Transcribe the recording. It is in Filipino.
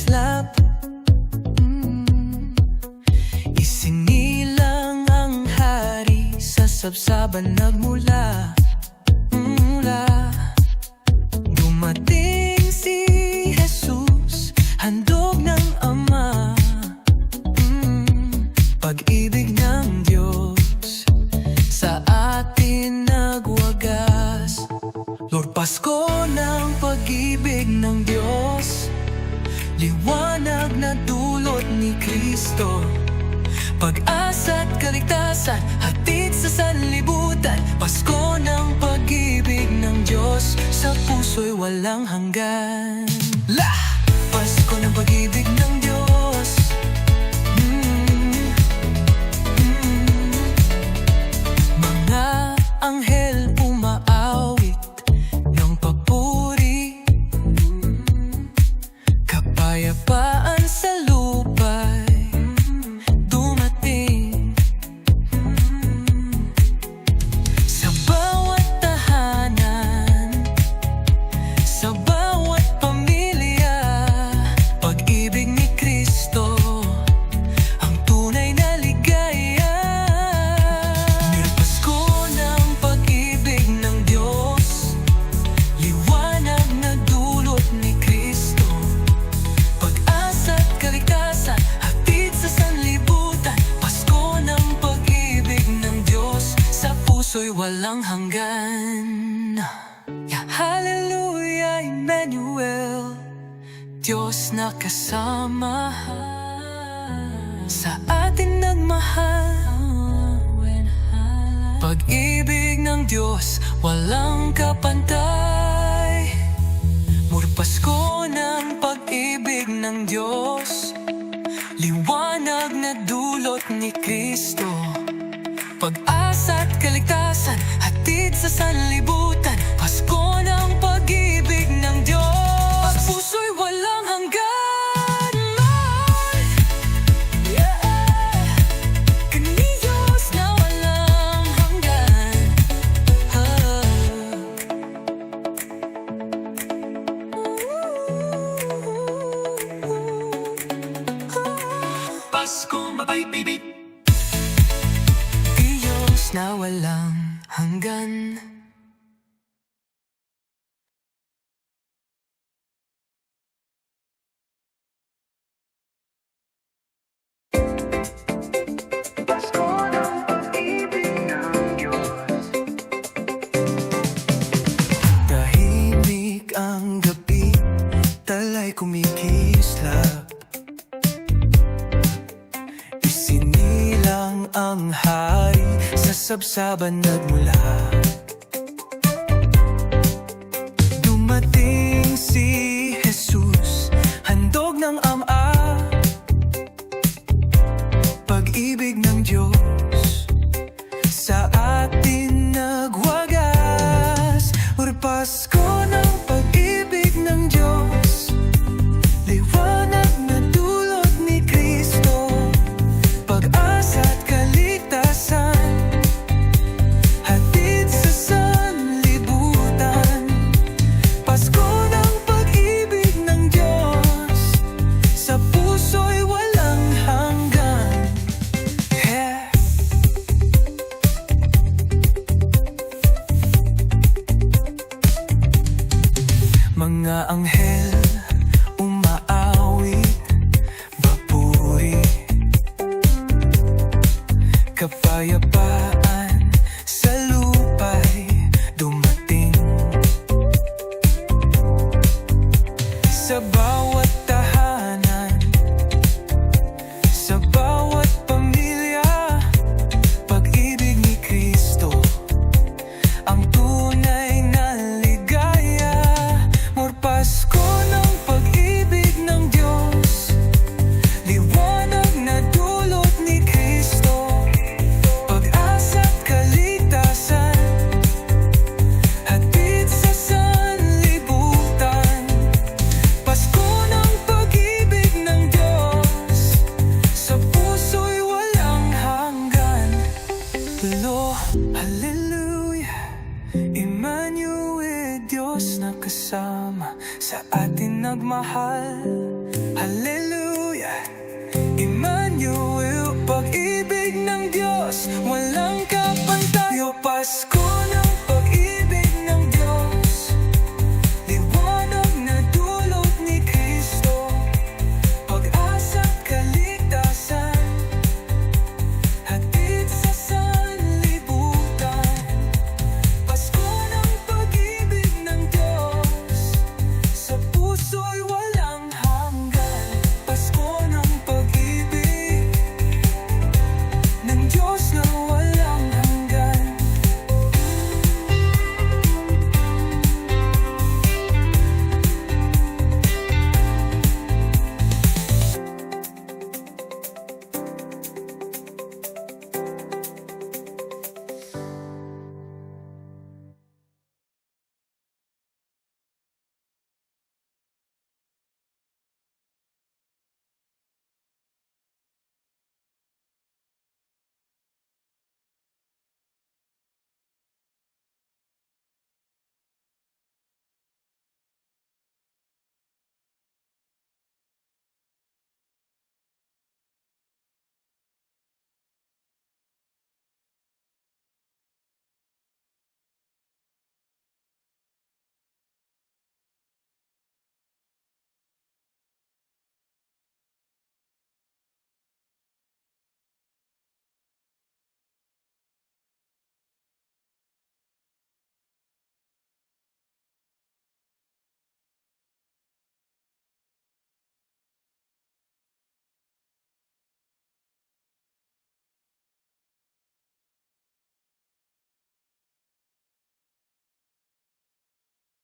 islap. Isinilang ang hari, sa sabsaban nagmula. Dumating si Jesus, handog ng Ama. Pag-ibig ng Diyos sa atin nagwagas. Lord, Pasko ng pag-ibig ng Diyos, liwanag na dulot ni Kristo. Pag-asa't kaligtasan, hatid sa sanlibutan. Pasko ng pag-ibig ng Diyos, sa puso'y walang hanggan. Pasko ng pag-ibig ng Diyos. Mga anghel umaawit ng papuri. Kapayapaan sa lupa'y dumating. Sa bawat tahanan, sa bawat pamilya, pag-ibig ni Kristo ang tunay na ligaya. Nirpasko ng pag-ibig ng Diyos, liwanag na dulot ni Kristo. Pag-asa't kaligtasan, hatid sa sanlibutan. Pasko ng pag-ibig ng Diyos, sa puso'y walang hanggan. Hallelujah, Emmanuel, Diyos na kasama, sa atin nagmahal. Pag-ibig ng Diyos, walang kapantay. Muri Pasko ng pag-ibig ng Diyos, liwanag na dulot ni Kristo. Pag-asa't kaligtasan, hatid sa sanlibutan. Pasko ng pag-ibig ng Diyos, sa puso'y walang hanggan. Kani Diyos na walang hanggan. Pasko mabay-bibig, Diyos na walang hanggan. Pasko ng pag-ibig ng Diyos. Tahimik ang gabi, tala'y kumikislap. Isinilang ang hari, sa sabsaban nagmula. Dumating si Jesus, handog ng Ama.